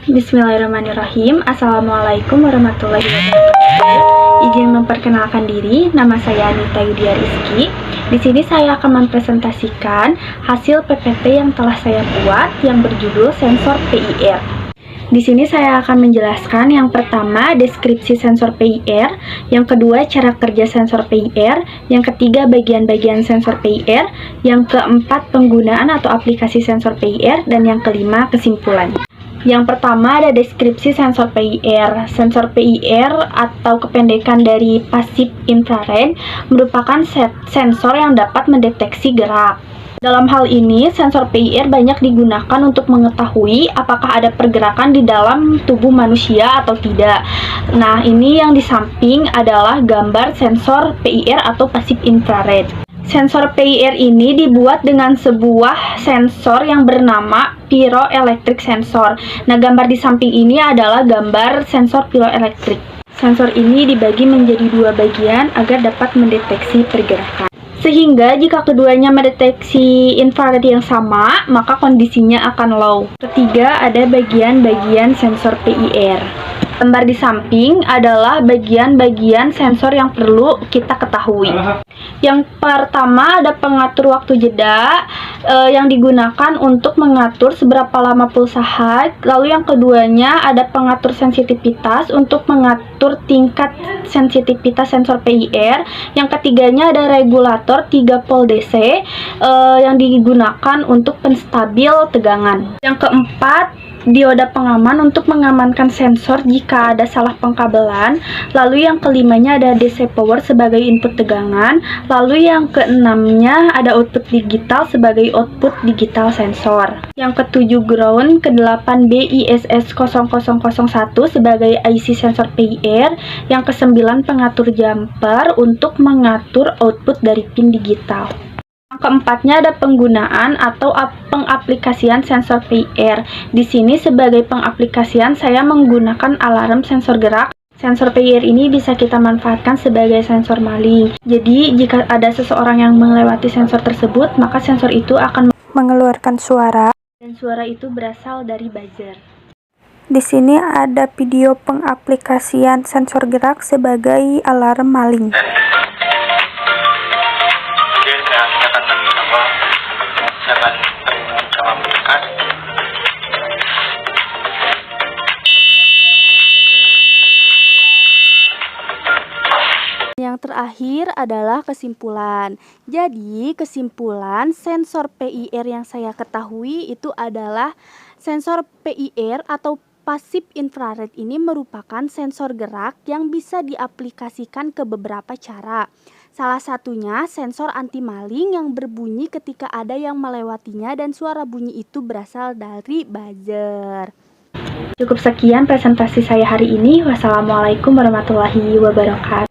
Bismillahirrahmanirrahim. Assalamualaikum warahmatullahi wabarakatuh. Izin memperkenalkan diri, nama saya Anita Yudia Rizky. Di sini saya akan mempresentasikan hasil PPT yang telah saya buat yang berjudul sensor PIR. Di sini saya akan menjelaskan yang pertama deskripsi sensor PIR, yang kedua cara kerja sensor PIR, yang ketiga bagian-bagian sensor PIR, yang keempat penggunaan atau aplikasi sensor PIR, dan yang kelima kesimpulan. Yang pertama ada deskripsi sensor PIR. Sensor PIR atau kependekan dari Passive Infrared merupakan sensor yang dapat mendeteksi gerak. Dalam hal ini, sensor PIR banyak digunakan untuk mengetahui apakah ada pergerakan di dalam tubuh manusia atau tidak. Nah, ini yang di samping adalah gambar sensor PIR atau Passive Infrared. Sensor PIR ini dibuat dengan sebuah sensor yang bernama Pyroelectric Sensor. Nah, gambar di samping ini adalah gambar sensor pyroelectric. Sensor ini dibagi menjadi dua bagian agar dapat mendeteksi pergerakan. Sehingga jika keduanya mendeteksi infrared yang sama, maka kondisinya akan low. Ketiga, ada bagian-bagian sensor PIR. Gambar di samping adalah bagian-bagian sensor yang perlu kita ketahui. Yang pertama ada pengatur waktu jeda yang digunakan untuk mengatur seberapa lama pulsa high. Lalu yang keduanya ada pengatur sensitivitas untuk mengatur tingkat sensitivitas sensor PIR. Yang ketiganya ada regulator 3 volt DC yang digunakan untuk penstabil tegangan. Yang keempat, dioda pengaman untuk mengamankan sensor jika ada salah pengkabelan. Lalu yang kelimanya ada DC power sebagai input tegangan. Lalu yang keenamnya ada output digital sebagai output digital sensor. Yang ketujuh ground, ke-8 BISS 0001 sebagai IC sensor PIR. Yang ke-9 pengatur jumper untuk mengatur output dari pin digital. Yang keempatnya ada penggunaan atau pengaplikasian sensor PIR. Di sini sebagai pengaplikasian saya menggunakan alarm sensor gerak. Sensor PIR ini bisa kita manfaatkan sebagai sensor maling. Jadi jika ada seseorang yang melewati sensor tersebut, maka sensor itu akan mengeluarkan suara dan suara itu berasal dari buzzer. Di sini ada video pengaplikasian sensor gerak sebagai alarm maling. Yang terakhir adalah kesimpulan. Jadi, kesimpulan sensor PIR yang saya ketahui itu adalah sensor PIR atau Passive Infrared ini merupakan sensor gerak yang bisa diaplikasikan ke beberapa cara. Salah satunya sensor anti maling yang berbunyi ketika ada yang melewatinya dan suara bunyi itu berasal dari buzzer. Cukup sekian presentasi saya hari ini. Wassalamualaikum warahmatullahi wabarakatuh.